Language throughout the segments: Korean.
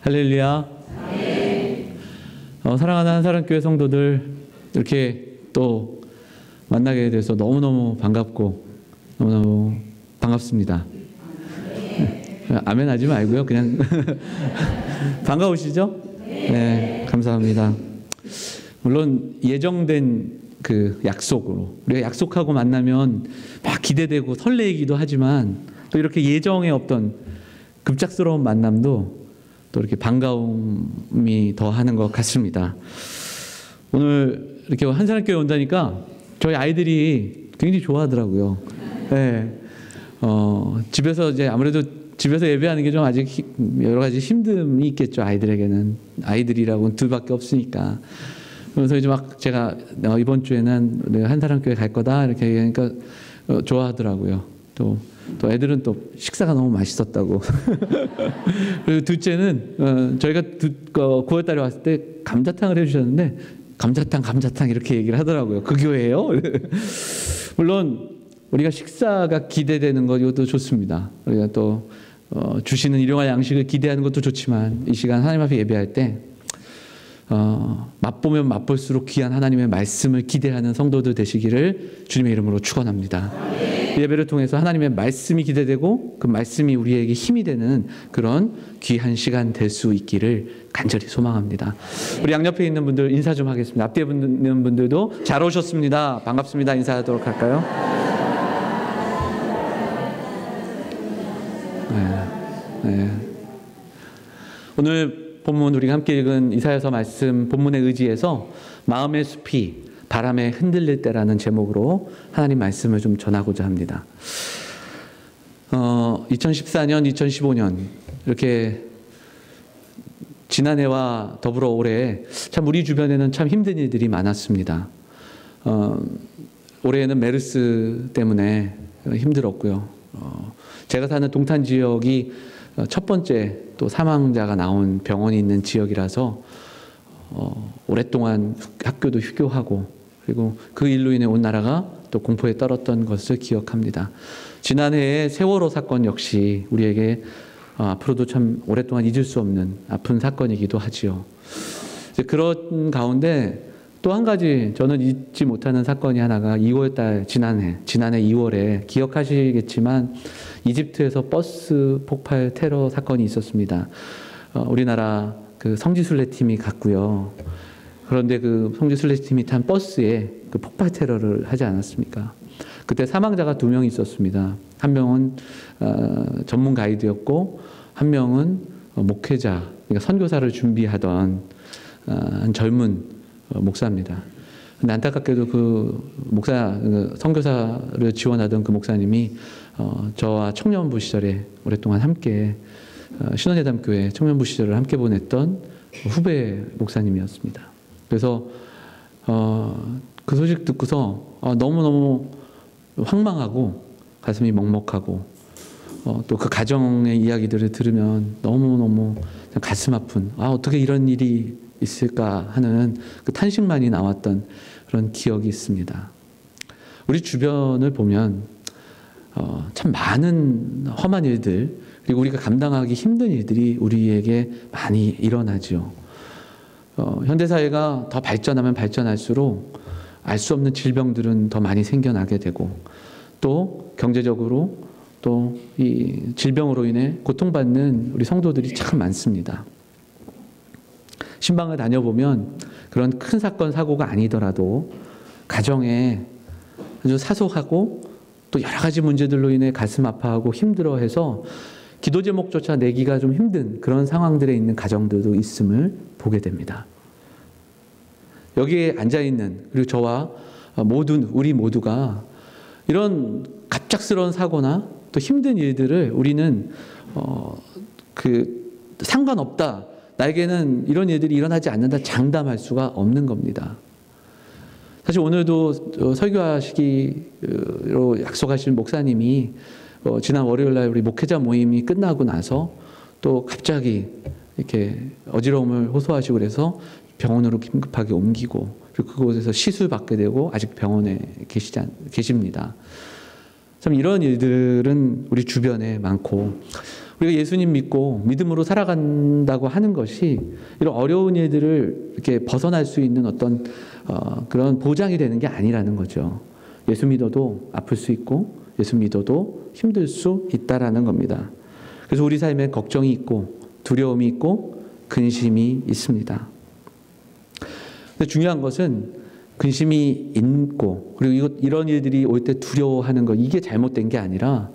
할렐루야. 사랑하는 한사랑교회 성도들, 이렇게 또 만나게 돼서 너무너무 반갑고 너무너무 반갑습니다. 아멘 하지 말고요. 그냥 반가우시죠? 네, 감사합니다. 물론 예정된 그 약속으로 우리가 약속하고 만나면 막 기대되고 설레이기도 하지만 또 이렇게 예정에 없던 급작스러운 만남도 또 이렇게 반가움이 더하는 것 같습니다. 오늘 이렇게 한사랑교회 온다니까 저희 아이들이 굉장히 좋아하더라고요. 네. 집에서 이제 아무래도 집에서 예배하는 게 좀 아직 여러 가지 힘듦이 있겠죠. 아이들에게는. 아이들이라고는 둘밖에 없으니까. 그래서 이제 막 제가 이번 주에는 내가 한사랑교회 갈 거다 이렇게 얘기하니까 좋아하더라고요. 또 애들은 또 식사가 너무 맛있었다고. 그리고 둘째는 저희가 9월 달에 왔을 때 감자탕을 해주셨는데 감자탕 이렇게 얘기를 하더라고요. 그 교회예요? 물론 우리가 식사가 기대되는 것 이것도 좋습니다. 우리가 또 주시는 일용할 양식을 기대하는 것도 좋지만 이 시간 하나님 앞에 예배할 때 맛보면 맛볼수록 귀한 하나님의 말씀을 기대하는 성도들 되시기를 주님의 이름으로 축원합니다. 예배를 통해서 하나님의 말씀이 기대되고 그 말씀이 우리에게 힘이 되는 그런 귀한 시간 될 수 있기를 간절히 소망합니다. 우리 양옆에 있는 분들 인사 좀 하겠습니다. 앞뒤에 있는 분들도 잘 오셨습니다. 반갑습니다. 인사하도록 할까요? 네. 오늘 본문 우리가 함께 읽은 이사야서 말씀 본문에 의지해서 마음의 숲이 바람에 흔들릴 때라는 제목으로 하나님 말씀을 좀 전하고자 합니다. 2014년, 2015년 이렇게 지난해와 더불어 올해 참 우리 주변에는 참 힘든 일들이 많았습니다. 올해는 메르스 때문에 힘들었고요. 제가 사는 동탄 지역이 첫 번째 또 사망자가 나온 병원이 있는 지역이라서 오랫동안 학교도 휴교하고 그리고 그 일로 인해 온 나라가 또 공포에 떨었던 것을 기억합니다. 지난해의 세월호 사건 역시 우리에게 앞으로도 참 오랫동안 잊을 수 없는 아픈 사건이기도 하지요. 그런 가운데 또 한 가지 저는 잊지 못하는 사건이 하나가 2월달 지난해 2월에 기억하시겠지만 이집트에서 버스 폭발 테러 사건이 있었습니다. 우리나라 그 성지순례 팀이 갔고요. 그런데 그 성지순례 팀이 탄 버스에 그 폭발 테러를 하지 않았습니까? 그때 사망자가 2명 있었습니다. 한 명은 전문 가이드였고 한 명은 목회자, 그러니까 선교사를 준비하던 한 젊은 목사입니다. 근데 안타깝게도 그 선교사를 지원하던 그 목사님이 저와 청년부 시절에 오랫동안 함께 신원예담교회 청년부 시절을 함께 보냈던 후배 목사님이었습니다. 그래서 그 소식 듣고서 너무너무 황망하고 가슴이 먹먹하고 또 그 가정의 이야기들을 들으면 너무너무 가슴 아픈 어떻게 이런 일이 있을까 하는 그 탄식만이 나왔던 그런 기억이 있습니다. 우리 주변을 보면 참 많은 험한 일들 그리고 우리가 감당하기 힘든 일들이 우리에게 많이 일어나죠. 현대사회가 더 발전하면 발전할수록 알 수 없는 질병들은 더 많이 생겨나게 되고 또 경제적으로 또 이 질병으로 인해 고통받는 우리 성도들이 참 많습니다. 신방을 다녀보면 그런 큰 사건 사고가 아니더라도 가정에 아주 사소하고 또 여러 가지 문제들로 인해 가슴 아파하고 힘들어해서 기도 제목조차 내기가 좀 힘든 그런 상황들에 있는 가정들도 있음을 보게 됩니다. 여기에 앉아있는 그리고 저와 우리 모두가 이런 갑작스러운 사고나 또 힘든 일들을 우리는 상관없다. 나에게는 이런 일들이 일어나지 않는다 장담할 수가 없는 겁니다. 사실 오늘도 설교하시기로 약속하신 목사님이 지난 월요일날 우리 목회자 모임이 끝나고 나서 또 갑자기 이렇게 어지러움을 호소하시고 그래서 병원으로 긴급하게 옮기고 그리고 그곳에서 시술 받게 되고 아직 병원에 계십니다. 참 이런 일들은 우리 주변에 많고, 우리가 예수님 믿고 믿음으로 살아간다고 하는 것이 이런 어려운 일들을 이렇게 벗어날 수 있는 어떤 그런 보장이 되는 게 아니라는 거죠. 예수 믿어도 아플 수 있고 예수 믿어도 힘들 수 있다라는 겁니다. 그래서 우리 삶에 걱정이 있고 두려움이 있고 근심이 있습니다. 근데 중요한 것은 근심이 있고 그리고 이런 일들이 올 때 두려워하는 것, 이게 잘못된 게 아니라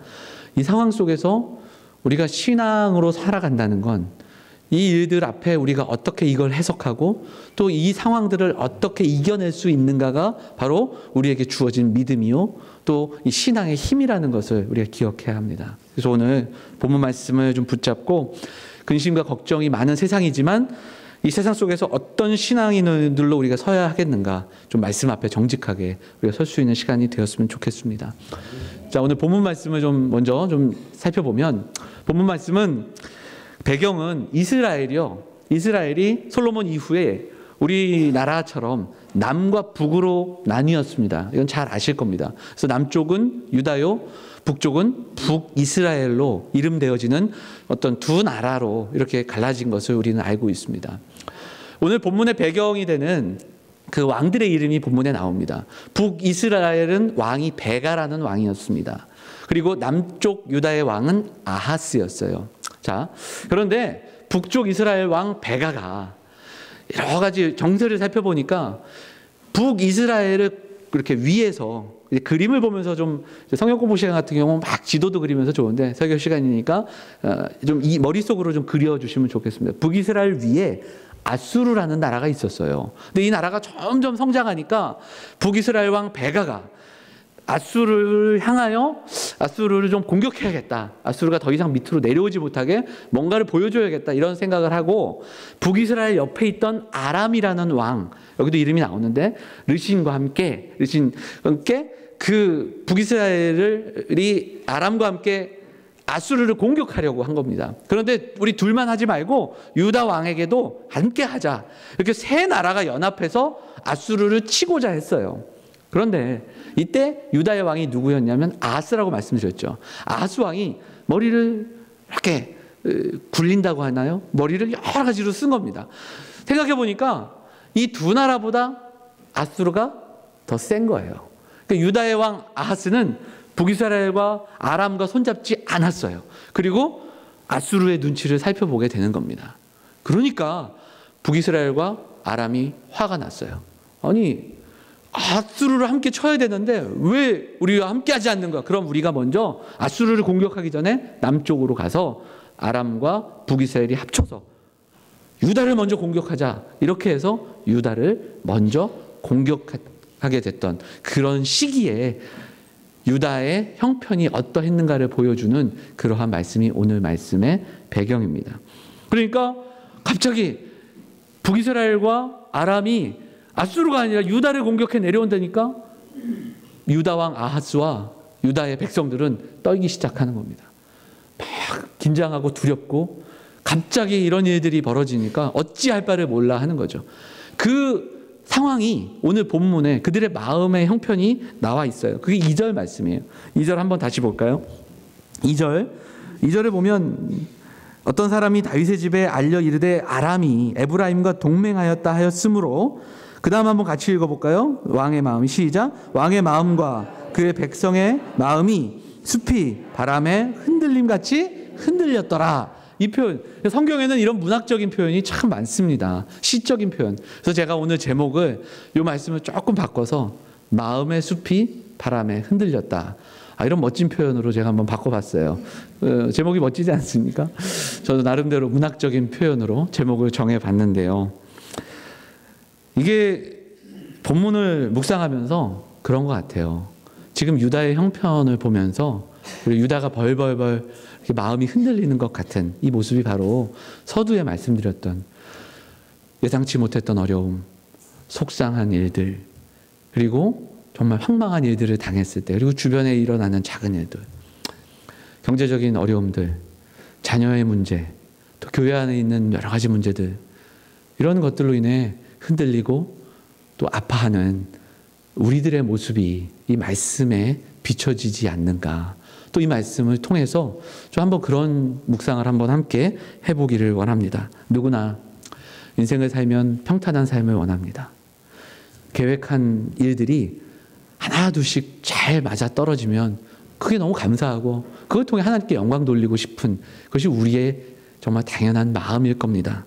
이 상황 속에서 우리가 신앙으로 살아간다는 건 이 일들 앞에 우리가 어떻게 이걸 해석하고 또 이 상황들을 어떻게 이겨낼 수 있는가가 바로 우리에게 주어진 믿음이요 또 이 신앙의 힘이라는 것을 우리가 기억해야 합니다. 그래서 오늘 본문 말씀을 좀 붙잡고, 근심과 걱정이 많은 세상이지만 이 세상 속에서 어떤 신앙인들로 우리가 서야 하겠는가, 좀 말씀 앞에 정직하게 우리가 설 수 있는 시간이 되었으면 좋겠습니다. 자, 오늘 본문 말씀을 좀 먼저 좀 살펴보면, 본문 말씀은 배경은 이스라엘이요. 이스라엘이 솔로몬 이후에 우리나라처럼 남과 북으로 나뉘었습니다. 이건 잘 아실 겁니다. 그래서 남쪽은 유다요, 북쪽은 북이스라엘로 이름되어지는 어떤 두 나라로 이렇게 갈라진 것을 우리는 알고 있습니다. 오늘 본문의 배경이 되는 그 왕들의 이름이 본문에 나옵니다. 북이스라엘은 왕이 베가라는 왕이었습니다. 그리고 남쪽 유다의 왕은 아하스였어요. 자, 그런데 북쪽 이스라엘 왕 베가가 여러 가지 정세를 살펴보니까 북이스라엘을 그렇게 위에서 그림을 보면서 좀, 성경 공부 시간 같은 경우는 막 지도도 그리면서 좋은데 설교 시간이니까 좀 이 머릿속으로 좀 그려주시면 좋겠습니다. 북이스라엘 위에 아수르라는 나라가 있었어요. 근데 이 나라가 점점 성장하니까 북이스라엘 왕 베가가 아수르를 향하여 아수르를 좀 공격해야겠다. 아수르가 더 이상 밑으로 내려오지 못하게 뭔가를 보여줘야겠다. 이런 생각을 하고 북이스라엘 옆에 있던 아람이라는 왕, 여기도 이름이 나오는데 르신과 함께 그 북이스라엘이 아람과 함께 아수르를 공격하려고 한 겁니다. 그런데 우리 둘만 하지 말고 유다 왕에게도 함께 하자. 이렇게 세 나라가 연합해서 아수르를 치고자 했어요. 그런데 이때 유다의 왕이 누구였냐면 아하스라고 말씀드렸죠. 아하스 왕이 머리를 이렇게 굴린다고 하나요? 머리를 여러 가지로 쓴 겁니다. 생각해 보니까 이 두 나라보다 아수르가 더 센 거예요. 그러니까 유다의 왕 아하스는 북이스라엘과 아람과 손잡지 않았어요. 그리고 아수르의 눈치를 살펴보게 되는 겁니다. 그러니까 북이스라엘과 아람이 화가 났어요. 아니, 아수르를 함께 쳐야 되는데 왜 우리와 함께 하지 않는 거야? 그럼 우리가 먼저 아수르를 공격하기 전에 남쪽으로 가서 아람과 북이스라엘이 합쳐서 유다를 먼저 공격하자. 이렇게 해서 유다를 먼저 공격하게 됐던 그런 시기에 유다의 형편이 어떠했는가를 보여주는 그러한 말씀이 오늘 말씀의 배경입니다. 그러니까 갑자기 북이스라엘과 아람이 아수르가 아니라 유다를 공격해 내려온다니까 유다 왕 아하스와 유다의 백성들은 떨기 시작하는 겁니다. 막 긴장하고 두렵고 갑자기 이런 일들이 벌어지니까 어찌할 바를 몰라 하는 거죠. 그 상황이 오늘 본문에 그들의 마음의 형편이 나와 있어요. 그게 2절 말씀이에요. 2절 한번 다시 볼까요? 2절에 보면 어떤 사람이 다윗의 집에 알려 이르되 아람이 에브라임과 동맹하였다 하였으므로, 그 다음 한번 같이 읽어볼까요? 왕의 마음이, 시작. 왕의 마음과 그의 백성의 마음이 숲이 바람에 흔들림같이 흔들렸더라. 이 표현, 성경에는 이런 문학적인 표현이 참 많습니다. 시적인 표현. 그래서 제가 오늘 제목을, 이 말씀을 조금 바꿔서 마음의 숲이 바람에 흔들렸다. 이런 멋진 표현으로 제가 한번 바꿔봤어요. 제목이 멋지지 않습니까? 저도 나름대로 문학적인 표현으로 제목을 정해봤는데요. 이게 본문을 묵상하면서 그런 것 같아요. 지금 유다의 형편을 보면서 그리고 유다가 벌벌벌 이렇게 마음이 흔들리는 것 같은 이 모습이 바로 서두에 말씀드렸던 예상치 못했던 어려움, 속상한 일들, 그리고 정말 황망한 일들을 당했을 때, 그리고 주변에 일어나는 작은 일들, 경제적인 어려움들, 자녀의 문제, 또 교회 안에 있는 여러 가지 문제들, 이런 것들로 인해 흔들리고 또 아파하는 우리들의 모습이 이 말씀에 비춰지지 않는가. 또 이 말씀을 통해서 좀 한번 그런 묵상을 한번 함께 해보기를 원합니다. 누구나 인생을 살면 평탄한 삶을 원합니다. 계획한 일들이 하나 둘씩 잘 맞아 떨어지면 그게 너무 감사하고 그걸 통해 하나님께 영광 돌리고 싶은 것이 우리의 정말 당연한 마음일 겁니다.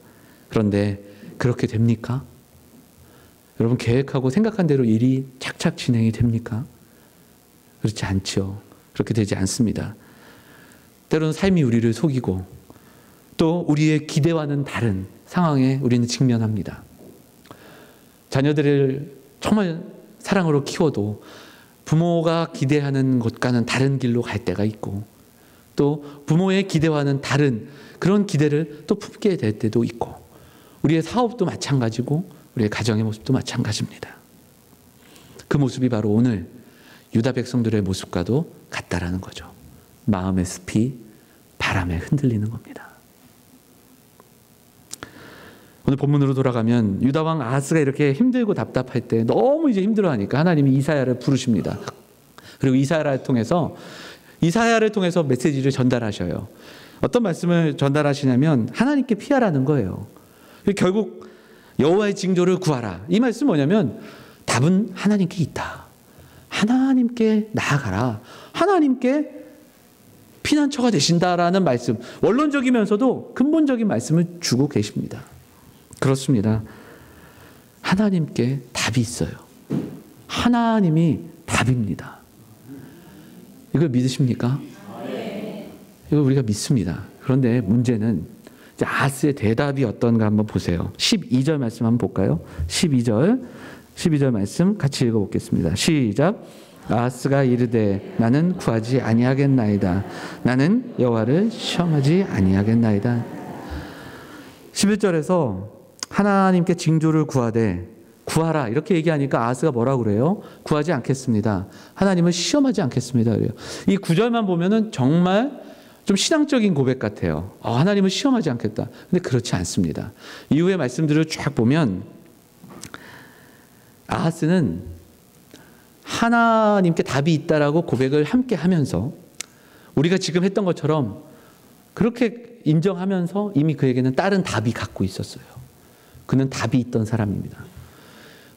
그런데 그렇게 됩니까? 여러분, 계획하고 생각한 대로 일이 착착 진행이 됩니까? 그렇지 않죠. 그렇게 되지 않습니다. 때로는 삶이 우리를 속이고 또 우리의 기대와는 다른 상황에 우리는 직면합니다. 자녀들을 정말 사랑으로 키워도 부모가 기대하는 것과는 다른 길로 갈 때가 있고 또 부모의 기대와는 다른 그런 기대를 또 품게 될 때도 있고 우리의 사업도 마찬가지고 우리의 가정의 모습도 마찬가지입니다. 그 모습이 바로 오늘 유다 백성들의 모습과도 같다라는 거죠. 마음의 숲이 바람에 흔들리는 겁니다. 오늘 본문으로 돌아가면 유다 왕 아하스가 이렇게 힘들고 답답할 때 너무 이제 힘들어하니까 하나님이 이사야를 부르십니다. 그리고 이사야를 통해서 메시지를 전달하셔요. 어떤 말씀을 전달하시냐면 하나님께 피하라는 거예요. 결국 여호와의 징조를 구하라. 이 말씀은 뭐냐면 답은 하나님께 있다. 하나님께 나아가라. 하나님께 피난처가 되신다라는 말씀, 원론적이면서도 근본적인 말씀을 주고 계십니다. 그렇습니다. 하나님께 답이 있어요. 하나님이 답입니다. 이걸 믿으십니까? 이걸 우리가 믿습니다. 그런데 문제는 이제 아하스의 대답이 어떤가 한번 보세요. 12절 말씀 한번 볼까요? 12절 말씀 같이 읽어보겠습니다. 시작. 아하스가 이르되 나는 구하지 아니하겠나이다. 나는 여호와를 시험하지 아니하겠나이다. 11절에서 하나님께 징조를 구하라 이렇게 얘기하니까 아하스가 뭐라고 그래요? 구하지 않겠습니다. 하나님을 시험하지 않겠습니다. 그래요. 이 9절만 보면은 정말 좀 신앙적인 고백 같아요. 하나님을 시험하지 않겠다. 근데 그렇지 않습니다. 이후의 말씀들을 쫙 보면 아하스는 하나님께 답이 있다라고 고백을 함께 하면서 우리가 지금 했던 것처럼 그렇게 인정하면서 이미 그에게는 다른 답이 갖고 있었어요. 그는 답이 있던 사람입니다.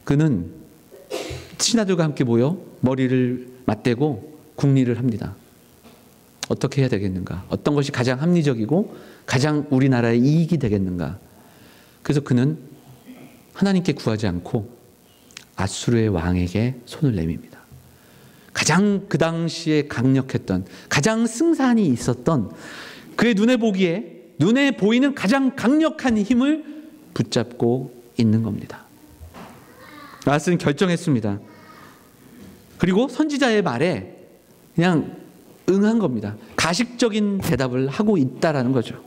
그는 친아들과 함께 모여 머리를 맞대고 궁리를 합니다. 어떻게 해야 되겠는가? 어떤 것이 가장 합리적이고 가장 우리나라의 이익이 되겠는가? 그래서 그는 하나님께 구하지 않고 아수르의 왕에게 손을 내밉니다. 가장 그 당시에 강력했던, 가장 승산이 있었던 그의 눈에 보이는 가장 강력한 힘을 붙잡고 있는 겁니다. 아하스는 결정했습니다. 그리고 선지자의 말에 그냥 응한 겁니다. 가식적인 대답을 하고 있다라는 거죠.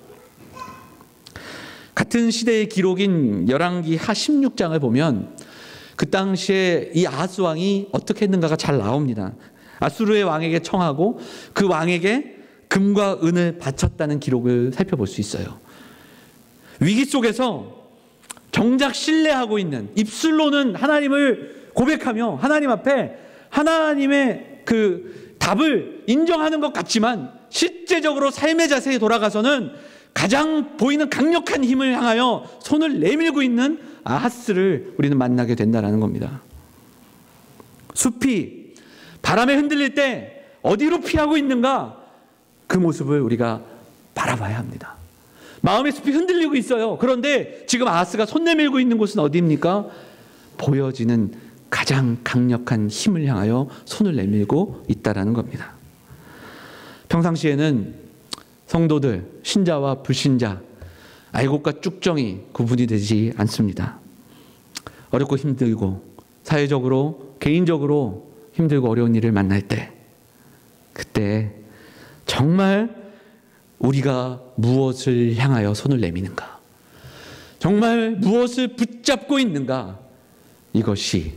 같은 시대의 기록인 열왕기 하 16장을 보면 그 당시에 이 아하스 왕이 어떻게 했는가가 잘 나옵니다. 아수르의 왕에게 청하고 그 왕에게 금과 은을 바쳤다는 기록을 살펴볼 수 있어요. 위기 속에서 정작 신뢰하고 있는, 입술로는 하나님을 고백하며 하나님 앞에 하나님의 그 답을 인정하는 것 같지만 실제적으로 삶의 자세에 돌아가서는 가장 보이는 강력한 힘을 향하여 손을 내밀고 있는 아하스를 우리는 만나게 된다는 겁니다. 숲이 바람에 흔들릴 때 어디로 피하고 있는가? 그 모습을 우리가 바라봐야 합니다. 마음의 숲이 흔들리고 있어요. 그런데 지금 아하스가 손 내밀고 있는 곳은 어디입니까? 보여지는 가장 강력한 힘을 향하여 손을 내밀고 있다는 겁니다. 평상시에는 성도들, 신자와 불신자, 알곡과 쭉정이 구분이 되지 않습니다. 어렵고 힘들고 사회적으로, 개인적으로 힘들고 어려운 일을 만날 때, 그때 정말 우리가 무엇을 향하여 손을 내미는가? 정말 무엇을 붙잡고 있는가? 이것이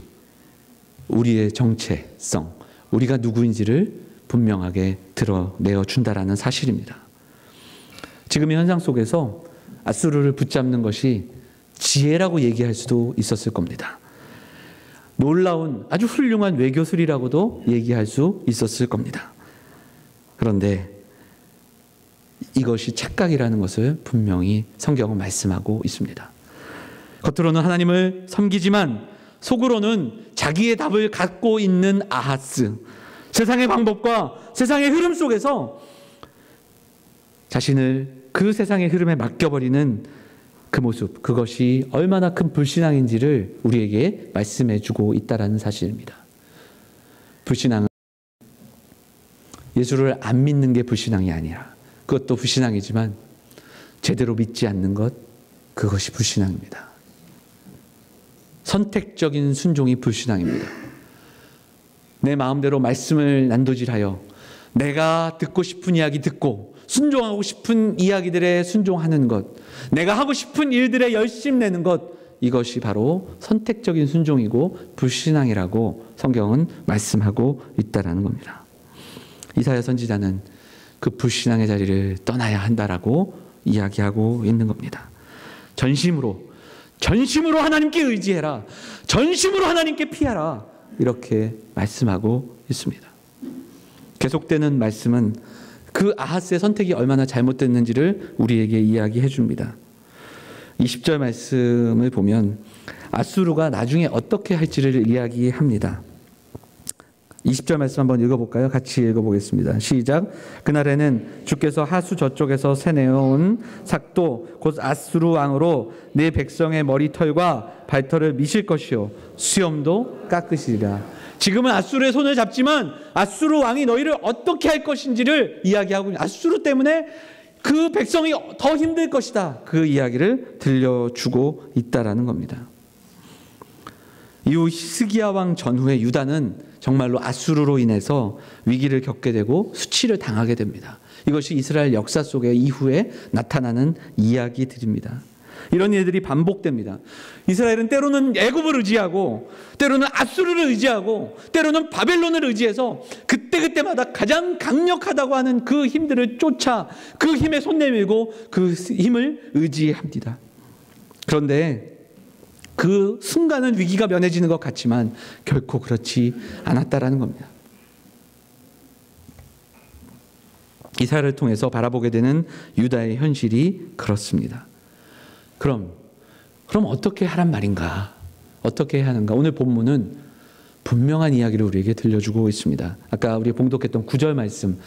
우리의 정체성, 우리가 누구인지를 분명하게 드러내어 준다라는 사실입니다. 지금의 현상 속에서 아수르를 붙잡는 것이 지혜라고 얘기할 수도 있었을 겁니다. 놀라운 아주 훌륭한 외교술이라고도 얘기할 수 있었을 겁니다. 그런데 이것이 착각이라는 것을 분명히 성경은 말씀하고 있습니다. 겉으로는 하나님을 섬기지만 속으로는 자기의 답을 갖고 있는 아하스, 세상의 방법과 세상의 흐름 속에서 자신을 그 세상의 흐름에 맡겨버리는 그 모습, 그것이 얼마나 큰 불신앙인지를 우리에게 말씀해 주고 있다는 사실입니다. 불신앙은 예수를 안 믿는 게 불신앙이 아니라, 그것도 불신앙이지만 제대로 믿지 않는 것, 그것이 불신앙입니다. 선택적인 순종이 불신앙입니다. 내 마음대로 말씀을 난도질하여 내가 듣고 싶은 이야기 듣고 순종하고 싶은 이야기들에 순종하는 것, 내가 하고 싶은 일들에 열심 내는 것, 이것이 바로 선택적인 순종이고 불신앙이라고 성경은 말씀하고 있다는 겁니다. 이사야 선지자는 그 불신앙의 자리를 떠나야 한다라고 이야기하고 있는 겁니다. 전심으로 하나님께 의지해라. 전심으로 하나님께 피하라. 이렇게 말씀하고 있습니다. 계속되는 말씀은 그 아하스의 선택이 얼마나 잘못됐는지를 우리에게 이야기해 줍니다. 20절 말씀을 보면 아수르가 나중에 어떻게 할지를 이야기합니다. 20절 말씀 한번 읽어볼까요? 같이 읽어보겠습니다. 시작. 그날에는 주께서 하수 저쪽에서 새내어온 삭도 곧 아수르 왕으로 내 백성의 머리털과 발털을 미실 것이요 수염도 깎으시리라. 지금은 아수르의 손을 잡지만 아수르 왕이 너희를 어떻게 할 것인지를 이야기하고, 아수르 때문에 그 백성이 더 힘들 것이다, 그 이야기를 들려주고 있다라는 겁니다. 이후 히스기야 왕 전후에 유다는 정말로 아수르로 인해서 위기를 겪게 되고 수치를 당하게 됩니다. 이것이 이스라엘 역사 속에 이후에 나타나는 이야기들입니다. 이런 일들이 반복됩니다. 이스라엘은 때로는 애굽을 의지하고, 때로는 아수르를 의지하고, 때로는 바벨론을 의지해서 그때그때마다 가장 강력하다고 하는 그 힘들을 쫓아 그 힘에 손 내밀고 그 힘을 의지합니다. 그런데 그 순간은 위기가 면해지는 것 같지만 결코 그렇지 않았다라는 겁니다. 이사야를 통해서 바라보게 되는 유다의 현실이 그렇습니다. 그럼 어떻게 하란 말인가? 어떻게 해야 하는가? 오늘 본문은 분명한 이야기를 우리에게 들려주고 있습니다. 아까 우리 봉독했던 9절 말씀을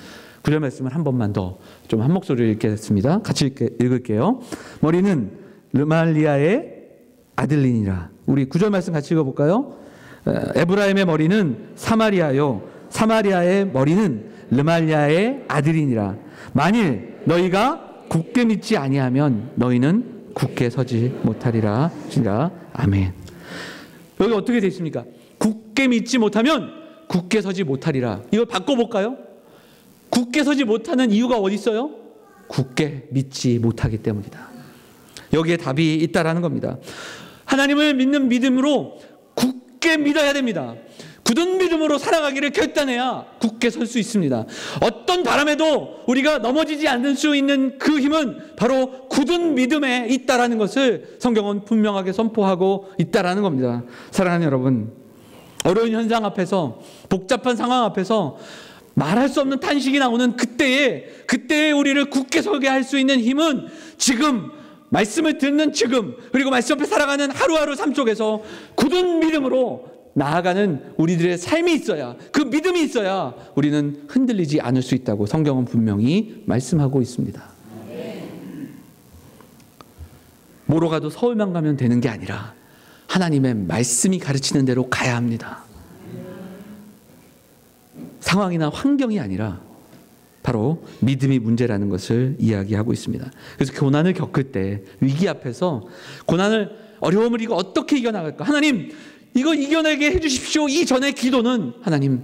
한 번만 더 좀 한 목소리로 읽겠습니다. 같이 읽을게요. 머리는 르말리아의 아들이니라. 우리 9절 말씀 같이 읽어볼까요? 에브라임의 머리는 사마리아요, 사마리아의 머리는 르말리아의 아들이니라. 만일 너희가 굳게 믿지 아니하면 너희는 굳게 서지 못하리라. 아멘. 여기 어떻게 되어 있습니까? 굳게 믿지 못하면 굳게 서지 못하리라. 이걸 바꿔볼까요? 굳게 서지 못하는 이유가 어디 있어요? 굳게 믿지 못하기 때문이다. 여기에 답이 있다라는 겁니다. 하나님을 믿는 믿음으로 굳게 믿어야 됩니다. 굳은 믿음으로 살아가기를 결단해야 굳게 설 수 있습니다. 어떤 바람에도 우리가 넘어지지 않을 수 있는 그 힘은 바로 굳은 믿음에 있다라는 것을 성경은 분명하게 선포하고 있다라는 겁니다. 사랑하는 여러분, 어려운 현상 앞에서, 복잡한 상황 앞에서 말할 수 없는 탄식이 나오는 그때에 우리를 굳게 서게 할 수 있는 힘은 지금, 말씀을 듣는 지금, 그리고 말씀 앞에 살아가는 하루하루 삶 속에서 굳은 믿음으로 나아가는 우리들의 삶이 있어야, 그 믿음이 있어야 우리는 흔들리지 않을 수 있다고 성경은 분명히 말씀하고 있습니다. 뭐로 가도 서울만 가면 되는 게 아니라 하나님의 말씀이 가르치는 대로 가야 합니다. 상황이나 환경이 아니라 바로 믿음이 문제라는 것을 이야기하고 있습니다. 그래서 고난을 겪을 때, 위기 앞에서 어려움을 이거 어떻게 이겨나갈까? 하나님, 이거 이겨내게 해주십시오. 이 전의 기도는 하나님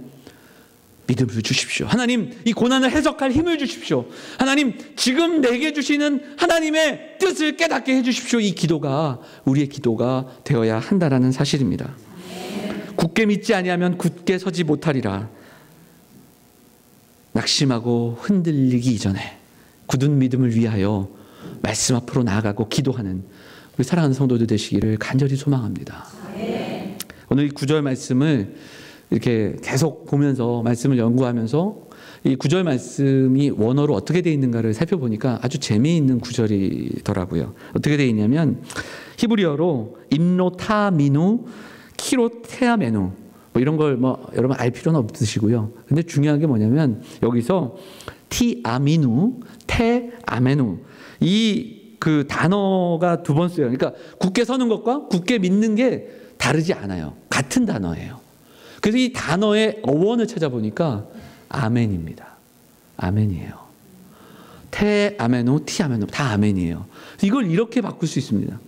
믿음을 주십시오. 하나님, 이 고난을 해석할 힘을 주십시오. 하나님, 지금 내게 주시는 하나님의 뜻을 깨닫게 해주십시오. 이 기도가 우리의 기도가 되어야 한다라는 사실입니다. 굳게 믿지 아니하면 굳게 서지 못하리라. 낙심하고 흔들리기 이전에 굳은 믿음을 위하여 말씀 앞으로 나아가고 기도하는 우리 사랑하는 성도들 되시기를 간절히 소망합니다. 오늘 이 구절 말씀을 이렇게 계속 보면서 말씀을 연구하면서 이 구절 말씀이 원어로 어떻게 되어 있는가를 살펴보니까 아주 재미있는 구절이더라고요. 어떻게 되어 있냐면 히브리어로 임노타미누 키로테아메누 뭐 이런 걸 뭐 여러분 알 필요는 없으시고요. 근데 중요한 게 뭐냐면 여기서 티아미누 테아메누 이 그 단어가 두 번 쓰여요. 그러니까 굳게 서는 것과 굳게 믿는 게 다르지 않아요. 같은 단어예요. 그래서 이 단어의 어원을 찾아보니까 아멘입니다. 아멘이에요. 테아메누 티아메누 다 아멘이에요. 이걸 이렇게 바꿀 수 있습니다.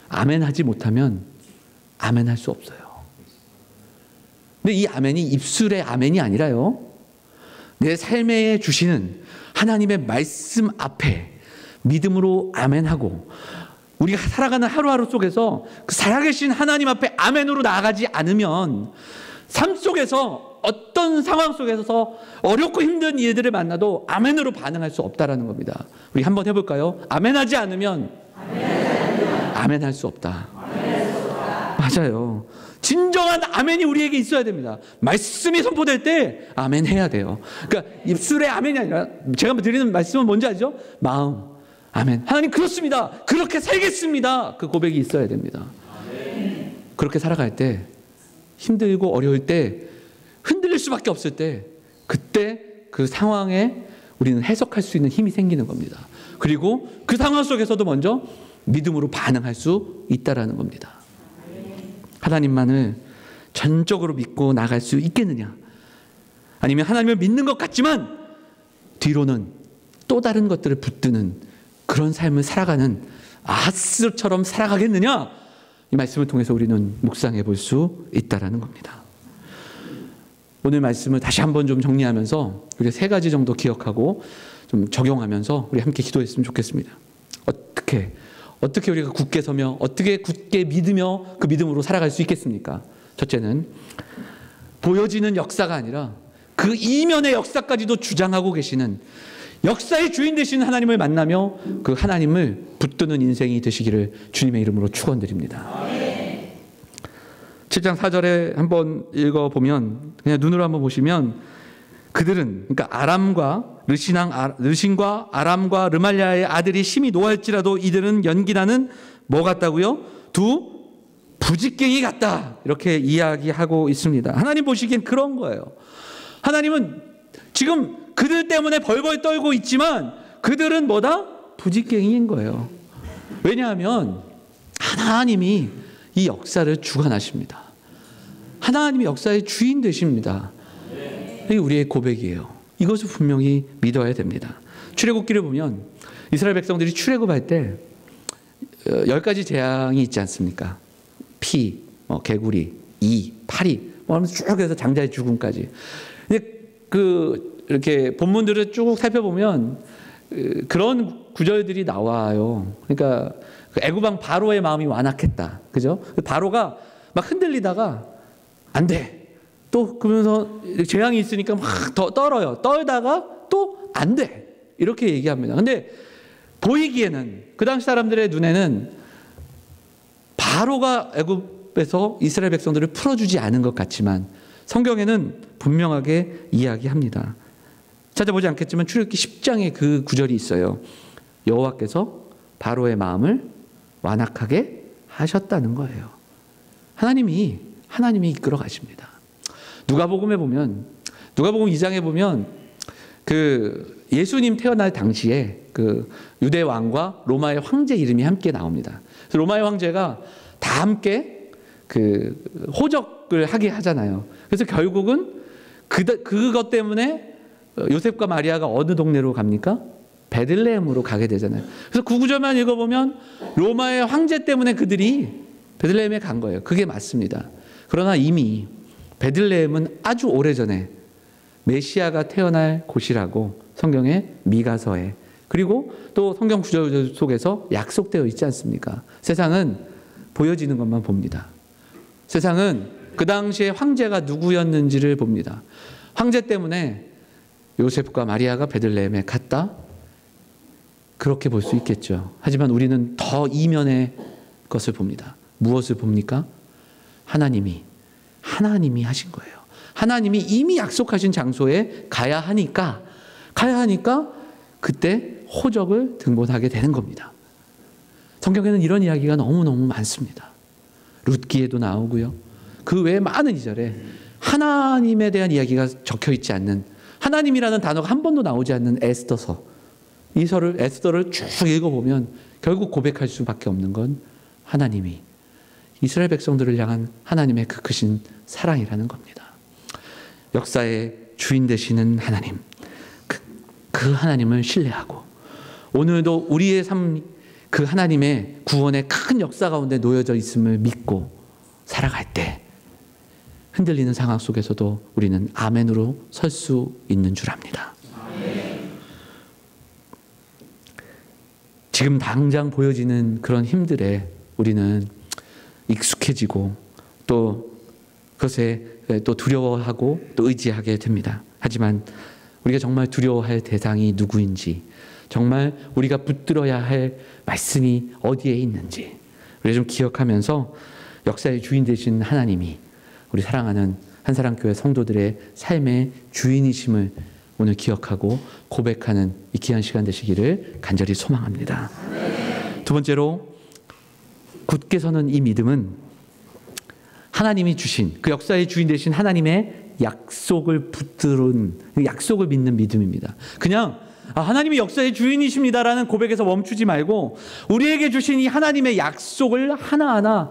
아멘하지 못하면 아멘할 수 없어요. 근데 이 아멘이 입술의 아멘이 아니라요. 내 삶에 주시는 하나님의 말씀 앞에 믿음으로 아멘하고 우리가 살아가는 하루하루 속에서 그 살아계신 하나님 앞에 아멘으로 나아가지 않으면 삶 속에서 어떤 상황 속에서 어렵고 힘든 일들을 만나도 아멘으로 반응할 수 없다라는 겁니다. 우리 한번 해볼까요? 아멘하지 않으면 아멘할 수 없다. 맞아요. 진정한 아멘이 우리에게 있어야 됩니다. 말씀이 선포될 때 아멘 해야 돼요. 그러니까 입술의 아멘이 아니라 제가 드리는 말씀은 뭔지 알죠? 마음. 아멘. 하나님 그렇습니다. 그렇게 살겠습니다. 그 고백이 있어야 됩니다. 그렇게 살아갈 때 힘들고 어려울 때 흔들릴 수밖에 없을 때 그때 그 상황에 우리는 해석할 수 있는 힘이 생기는 겁니다. 그리고 그 상황 속에서도 먼저 믿음으로 반응할 수 있다라는 겁니다. 하나님만을 전적으로 믿고 나갈 수 있겠느냐? 아니면 하나님을 믿는 것 같지만 뒤로는 또 다른 것들을 붙드는 그런 삶을 살아가는 아하스처럼 살아가겠느냐? 이 말씀을 통해서 우리는 묵상해 볼 수 있다라는 겁니다. 오늘 말씀을 다시 한번 좀 정리하면서 우리 세 가지 정도 기억하고 좀 적용하면서 우리 함께 기도했으면 좋겠습니다. 어떻게 우리가 굳게 서며 어떻게 굳게 믿으며 그 믿음으로 살아갈 수 있겠습니까? 첫째는 보여지는 역사가 아니라 그 이면의 역사까지도 주장하고 계시는 역사의 주인 되시는 하나님을 만나며 그 하나님을 붙드는 인생이 되시기를 주님의 이름으로 축원드립니다. 7장 4절에 한번 읽어보면 그냥 눈으로 한번 보시면 그들은 그러니까 르신과 아람과 르말리아의 아들이 심히 노할지라도 이들은 연기나는 뭐 같다고요? 두 부직갱이 같다. 이렇게 이야기하고 있습니다. 하나님 보시기엔 그런 거예요. 하나님은 지금 그들 때문에 벌벌 떨고 있지만 그들은 뭐다? 부직갱이인 거예요. 왜냐하면 하나님이 이 역사를 주관하십니다. 하나님이 역사의 주인 되십니다. 이게 우리의 고백이에요. 이것을 분명히 믿어야 됩니다. 출애굽기를 보면 이스라엘 백성들이 출애굽할 때 10가지 재앙이 있지 않습니까? 피, 개구리, 이, 파리, 쭉 해서 장자의 죽음까지. 근데 이렇게 본문들을 쭉 살펴보면 그런 구절들이 나와요. 그러니까 애굽왕 바로의 마음이 완악했다. 그죠? 바로가 막 흔들리다가 안 돼. 또 그러면서 재앙이 있으니까 막 더 떨어요. 떨다가 또 안 돼. 이렇게 얘기합니다. 근데 보이기에는 그 당시 사람들의 눈에는 바로가 애굽에서 이스라엘 백성들을 풀어주지 않은 것 같지만 성경에는 분명하게 이야기합니다. 찾아보지 않겠지만 출애굽기 10장에 그 구절이 있어요. 여호와께서 바로의 마음을 완악하게 하셨다는 거예요. 하나님이 이끌어 가십니다. 누가복음에 보면 누가복음 2장에 보면 그 예수님 태어날 당시에 그 유대 왕과 로마의 황제 이름이 함께 나옵니다. 그래서 로마의 황제가 다 함께 그 호적을 하게 하잖아요. 그래서 결국은 그것 때문에 요셉과 마리아가 어느 동네로 갑니까? 베들레헴으로 가게 되잖아요. 그래서 그 구절만 읽어보면 로마의 황제 때문에 그들이 베들레헴에 간 거예요. 그게 맞습니다. 그러나 이미 베들레헴은 아주 오래전에 메시아가 태어날 곳이라고 성경의 미가서에 그리고 또 성경 구절 속에서 약속되어 있지 않습니까? 세상은 보여지는 것만 봅니다. 세상은 그 당시에 황제가 누구였는지를 봅니다. 황제 때문에 요셉과 마리아가 베들레헴에 갔다? 그렇게 볼 수 있겠죠. 하지만 우리는 더 이면의 것을 봅니다. 무엇을 봅니까? 하나님이 하나님이 하신 거예요. 하나님이 이미 약속하신 장소에 가야 하니까 그때 호적을 등본하게 되는 겁니다. 성경에는 이런 이야기가 너무너무 많습니다. 룻기에도 나오고요. 그 외에 많은 이절에 하나님에 대한 이야기가 적혀 있지 않는, 하나님이라는 단어가 한 번도 나오지 않는 에스더서, 이 에스더를 쭉 읽어보면 결국 고백할 수밖에 없는 건 하나님이 이스라엘 백성들을 향한 하나님의 그 크신 사랑이라는 겁니다. 역사의 주인 되시는 하나님, 그 하나님을 신뢰하고 오늘도 우리의 삶, 그 하나님의 구원의 큰 역사 가운데 놓여져 있음을 믿고 살아갈 때 흔들리는 상황 속에서도 우리는 아멘으로 설 수 있는 줄 압니다. 지금 당장 보여지는 그런 힘들에 우리는 익숙해지고 또 그것에 또 두려워하고 또 의지하게 됩니다. 하지만 우리가 정말 두려워할 대상이 누구인지, 정말 우리가 붙들어야 할 말씀이 어디에 있는지 우리가 좀 기억하면서 역사의 주인 되신 하나님이 우리 사랑하는 한사랑교회 성도들의 삶의 주인이심을 오늘 기억하고 고백하는 이 귀한 시간 되시기를 간절히 소망합니다. 두 번째로, 굳게 서는 이 믿음은 하나님이 주신, 그 역사의 주인 되신 하나님의 약속을 붙들은, 약속을 믿는 믿음입니다. 그냥 하나님이 역사의 주인이십니다라는 고백에서 멈추지 말고 우리에게 주신 이 하나님의 약속을 하나하나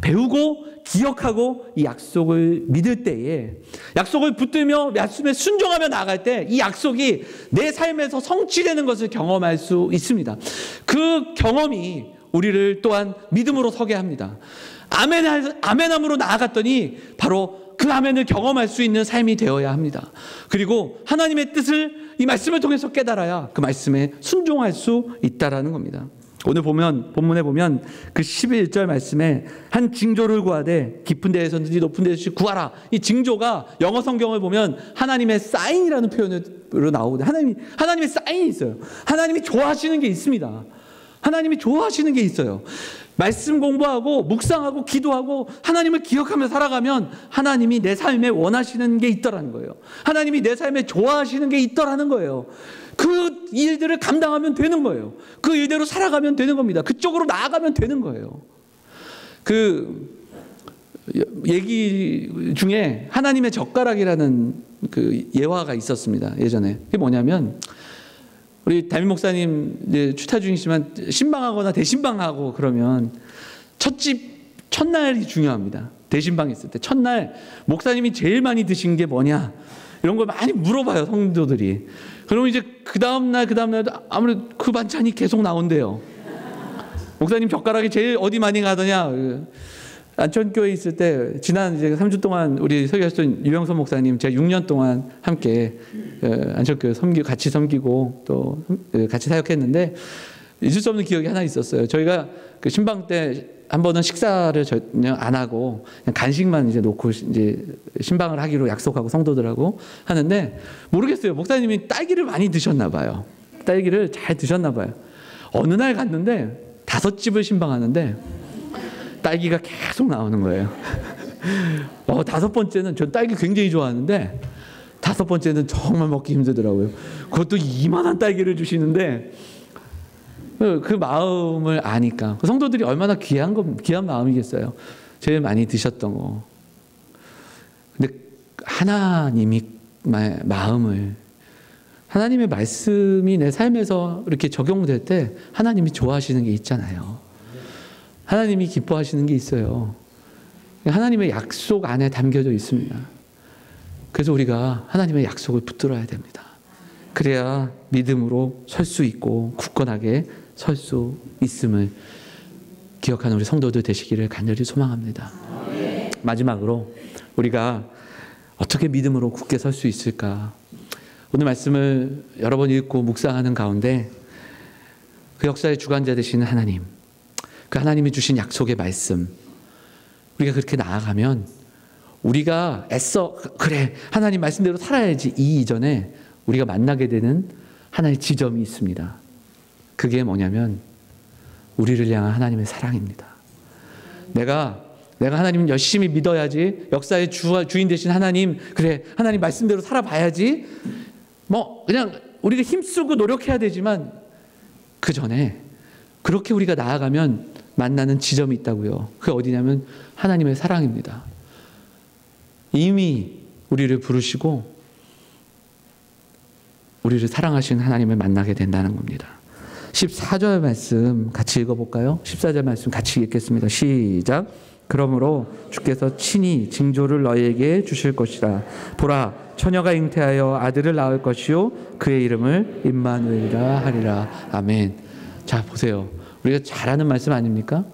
배우고 기억하고 이 약속을 믿을 때에, 약속을 붙들며 말씀에 순종하며 나아갈 때 이 약속이 내 삶에서 성취되는 것을 경험할 수 있습니다. 그 경험이 우리를 또한 믿음으로 서게 합니다. 아멘함으로 나아갔더니 바로 그 아멘을 경험할 수 있는 삶이 되어야 합니다. 그리고 하나님의 뜻을 이 말씀을 통해서 깨달아야 그 말씀에 순종할 수 있다라는 겁니다. 오늘 본문에 보면 그 11절 말씀에 한 징조를 구하되 깊은 데에서든지 높은 데서 구하라. 이 징조가 영어 성경을 보면 하나님의 사인이라는 표현으로 나오거든요. 하나님의 사인이 있어요. 하나님이 좋아하시는 게 있습니다. 하나님이 좋아하시는 게 있어요. 말씀 공부하고 묵상하고 기도하고 하나님을 기억하며 살아가면 하나님이 내 삶에 원하시는 게 있더라는 거예요. 하나님이 내 삶에 좋아하시는 게 있더라는 거예요. 그 일들을 감당하면 되는 거예요. 그 일대로 살아가면 되는 겁니다. 그쪽으로 나아가면 되는 거예요. 그 얘기 중에 하나님의 젓가락이라는 그 예화가 있었습니다. 예전에. 그게 뭐냐면 우리 담임 목사님 이제 출타 중이시지만 신방하거나 대신방하고 그러면 첫날이 중요합니다. 대신방 있을 때 첫날 목사님이 제일 많이 드신 게 뭐냐 이런 걸 많이 물어봐요, 성도들이. 그러면 이제 그 다음날도 아무래도 그 반찬이 계속 나온대요. 목사님 젓가락이 제일 어디 많이 가더냐. 안천교회 있을 때 지난 이제 3주 동안 우리 설교하셨던 유영선 목사님, 제가 6년 동안 함께 안천교회 같이 섬기고 또 같이 사역했는데 잊을 수 없는 기억이 하나 있었어요. 저희가 그 신방 때 한 번은 식사를 전혀 안 하고 그냥 간식만 이제 놓고 이제 신방을 하기로 약속하고 성도들하고 하는데, 모르겠어요. 목사님이 딸기를 많이 드셨나 봐요. 딸기를 잘 드셨나 봐요. 어느 날 갔는데 5집을 신방하는데 딸기가 계속 나오는 거예요. 5번째는, 저 딸기 굉장히 좋아하는데 5번째는 정말 먹기 힘들더라고요. 그것도 이만한 딸기를 주시는데 그 마음을 아니까, 성도들이 얼마나 귀한 마음이겠어요. 제일 많이 드셨던 거. 근데 하나님이 마음을, 하나님의 말씀이 내 삶에서 이렇게 적용될 때 하나님이 좋아하시는 게 있잖아요. 하나님이 기뻐하시는 게 있어요. 하나님의 약속 안에 담겨져 있습니다. 그래서 우리가 하나님의 약속을 붙들어야 됩니다. 그래야 믿음으로 설 수 있고 굳건하게 설 수 있음을 기억하는 우리 성도들 되시기를 간절히 소망합니다. 마지막으로 우리가 어떻게 믿음으로 굳게 설 수 있을까? 오늘 말씀을 여러 번 읽고 묵상하는 가운데 그 역사의 주관자 되시는 하나님, 그 하나님이 주신 약속의 말씀, 우리가 그렇게 나아가면 우리가 애써 그래 하나님 말씀대로 살아야지 이 이전에 우리가 만나게 되는 하나의 지점이 있습니다. 그게 뭐냐면 우리를 향한 하나님의 사랑입니다. 내가 내가 하나님 열심히 믿어야지. 역사의 주인 되신 하나님, 그래, 하나님 말씀대로 살아봐야지. 뭐 그냥 우리가 힘쓰고 노력해야 되지만 그 전에 그렇게 우리가 나아가면 만나는 지점이 있다고요. 그게 어디냐면 하나님의 사랑입니다. 이미 우리를 부르시고 우리를 사랑하시는 하나님을 만나게 된다는 겁니다. 14절 말씀 같이 읽어볼까요? 14절 말씀 같이 읽겠습니다. 시작. 그러므로 주께서 친히 징조를 너희에게 주실 것이라. 보라, 처녀가 잉태하여 아들을 낳을 것이요 그의 이름을 임마누엘이라 하리라. 아멘. 자, 보세요. 우리가 잘 아는 말씀 아닙니까?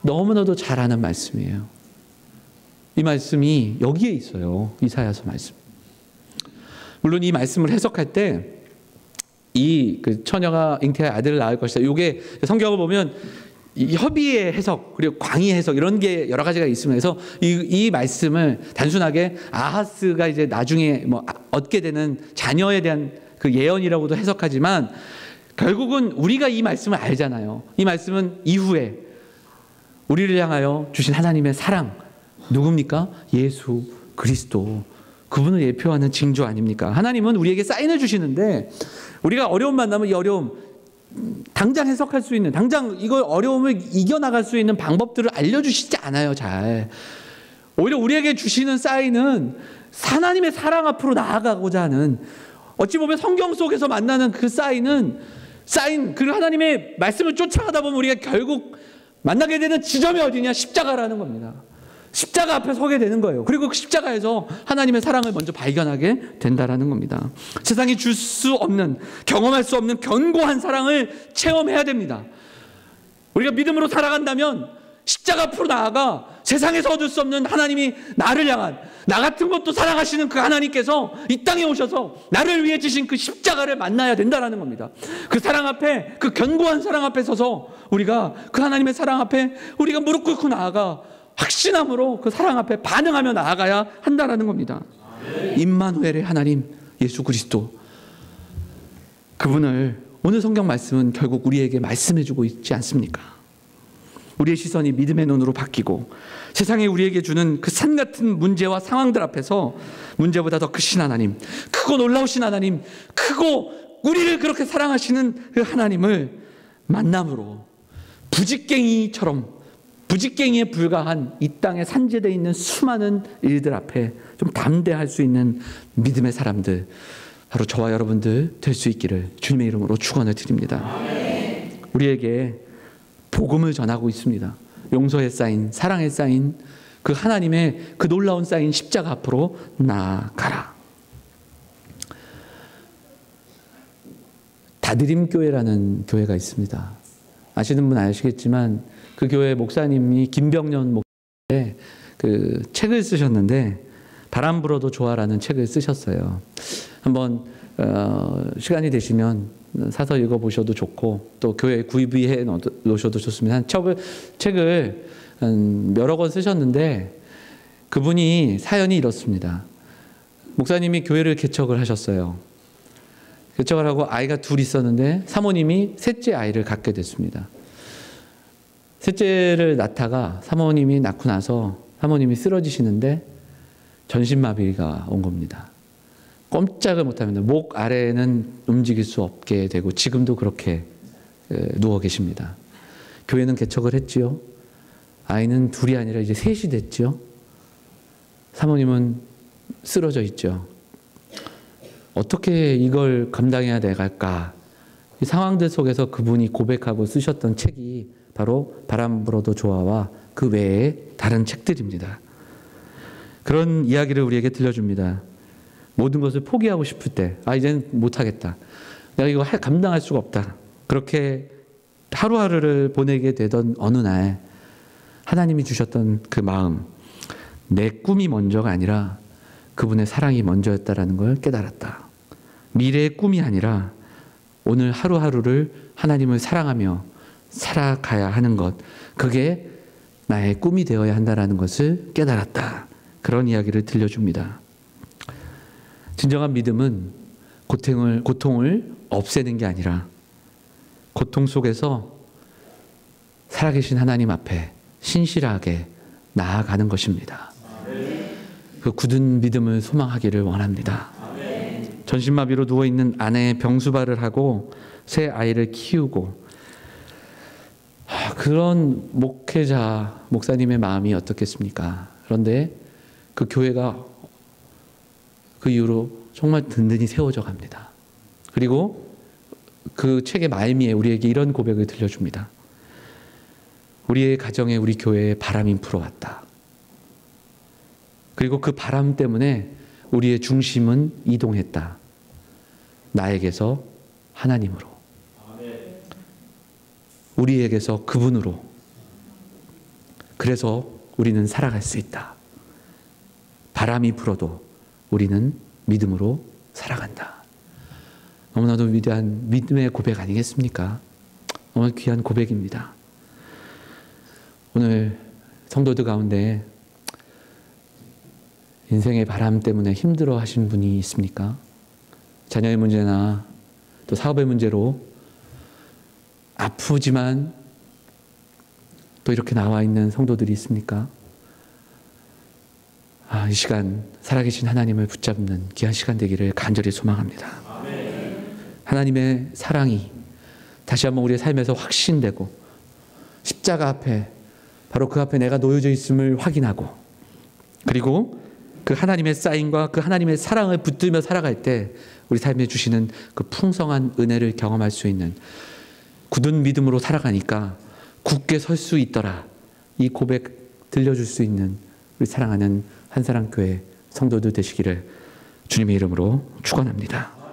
너무나도 잘 아는 말씀이에요. 이 말씀이 여기에 있어요. 이사야서 말씀. 물론 이 말씀을 해석할 때 이 그 처녀가 잉태하여 아들을 낳을 것이다. 이게 성경을 보면 이 협의의 해석 그리고 광의 해석 이런 게 여러 가지가 있으면서 이 말씀을 단순하게 아하스가 이제 나중에 뭐 얻게 되는 자녀에 대한 그 예언이라고도 해석하지만 결국은 우리가 이 말씀을 알잖아요. 이 말씀은 이후에 우리를 향하여 주신 하나님의 사랑 누굽니까? 예수 그리스도. 그분을 예표하는 징조 아닙니까? 하나님은 우리에게 사인을 주시는데 우리가 어려움 만나면 이 어려움 당장 해석할 수 있는, 당장 이걸 어려움을 이겨나갈 수 있는 방법들을 알려주시지 않아요. 잘. 오히려 우리에게 주시는 사인은 하나님의 사랑 앞으로 나아가고자 하는, 어찌 보면 성경 속에서 만나는 그 사인, 그 하나님의 말씀을 쫓아가다 보면 우리가 결국 만나게 되는 지점이 어디냐? 십자가라는 겁니다. 십자가 앞에 서게 되는 거예요. 그리고 그 십자가에서 하나님의 사랑을 먼저 발견하게 된다라는 겁니다. 세상이 줄 수 없는, 경험할 수 없는 견고한 사랑을 체험해야 됩니다. 우리가 믿음으로 살아간다면 십자가 앞으로 나아가 세상에서 얻을 수 없는 하나님이 나를 향한, 나 같은 것도 사랑하시는 그 하나님께서 이 땅에 오셔서 나를 위해 지신 그 십자가를 만나야 된다라는 겁니다. 그 사랑 앞에, 그 견고한 사랑 앞에 서서 우리가 그 하나님의 사랑 앞에 우리가 무릎 꿇고 나아가 확신함으로 그 사랑 앞에 반응하며 나아가야 한다라는 겁니다. 임마누엘의 하나님 예수 그리스도, 그분을 오늘 성경 말씀은 결국 우리에게 말씀해주고 있지 않습니까? 우리의 시선이 믿음의 눈으로 바뀌고 세상이 우리에게 주는 그 산 같은 문제와 상황들 앞에서 문제보다 더 크신 하나님, 크고 놀라우신 하나님, 크고 우리를 그렇게 사랑하시는 그 하나님을 만남으로 부직갱이에 불과한 이 땅에 산재되어 있는 수많은 일들 앞에 좀 담대할 수 있는 믿음의 사람들, 바로 저와 여러분들 될 수 있기를 주님의 이름으로 축원을 드립니다. 우리에게 복음을 전하고 있습니다. 용서의 사인, 사랑의 사인, 그 하나님의 그 놀라운 사인 십자가 앞으로 나아가라. 다드림교회라는 교회가 있습니다. 아시는 분 아시겠지만 그 교회 목사님이 김병년 목사님의 그 책을 쓰셨는데 바람 불어도 좋아라는 책을 쓰셨어요. 한번 시간이 되시면 사서 읽어보셔도 좋고 또 교회에 구입해 놓으셔도 좋습니다. 책을 여러 권 쓰셨는데 그분이 사연이 이렇습니다. 목사님이 교회를 개척을 하셨어요. 개척을 하고 아이가 둘 있었는데 사모님이 셋째 아이를 갖게 됐습니다. 셋째를 낳다가 사모님이 낳고 나서 사모님이 쓰러지시는데 전신마비가 온 겁니다. 꼼짝을 못합니다. 목 아래는 움직일 수 없게 되고 지금도 그렇게 누워 계십니다. 교회는 개척을 했지요. 아이는 둘이 아니라 이제 셋이 됐죠. 사모님은 쓰러져 있죠. 어떻게 이걸 감당해야 될까? 이 상황들 속에서 그분이 고백하고 쓰셨던 책이 바로 바람 불어도 좋아와 그 외에 다른 책들입니다. 그런 이야기를 우리에게 들려줍니다. 모든 것을 포기하고 싶을 때, 이제는 못하겠다. 내가 이거 감당할 수가 없다. 그렇게 하루하루를 보내게 되던 어느 날 하나님이 주셨던 그 마음, 내 꿈이 먼저가 아니라 그분의 사랑이 먼저였다라는 걸 깨달았다. 미래의 꿈이 아니라 오늘 하루하루를 하나님을 사랑하며 살아가야 하는 것, 그게 나의 꿈이 되어야 한다는 것을 깨달았다. 그런 이야기를 들려줍니다. 진정한 믿음은 고통을 없애는 게 아니라 고통 속에서 살아계신 하나님 앞에 신실하게 나아가는 것입니다. 그 굳은 믿음을 소망하기를 원합니다. 전신마비로 누워있는 아내의 병수발을 하고 새 아이를 키우고, 그런 목회자, 목사님의 마음이 어떻겠습니까? 그런데 그 교회가 그 이후로 정말 든든히 세워져 갑니다. 그리고 그 책의 말미에 우리에게 이런 고백을 들려줍니다. 우리의 가정에, 우리 교회에 바람이 불어왔다. 그리고 그 바람 때문에 우리의 중심은 이동했다. 나에게서 하나님으로, 우리에게서 그분으로. 그래서 우리는 살아갈 수 있다. 바람이 불어도 우리는 믿음으로 살아간다. 너무나도 위대한 믿음의 고백 아니겠습니까? 너무 귀한 고백입니다. 오늘 성도들 가운데 인생의 바람 때문에 힘들어 하신 분이 있습니까? 자녀의 문제나 또 사업의 문제로 아프지만 또 이렇게 나와 있는 성도들이 있습니까? 이 시간 살아계신 하나님을 붙잡는 귀한 시간 되기를 간절히 소망합니다. 하나님의 사랑이 다시 한번 우리의 삶에서 확신되고, 십자가 앞에, 바로 그 앞에 내가 놓여져 있음을 확인하고, 그리고 그 하나님의 사인과 그 하나님의 사랑을 붙들며 살아갈 때 우리 삶에 주시는 그 풍성한 은혜를 경험할 수 있는, 굳은 믿음으로 살아가니까 굳게 설 수 있더라, 이 고백 들려줄 수 있는 우리 사랑하는 한사랑교회 성도들 되시기를 주님의 이름으로 축원합니다.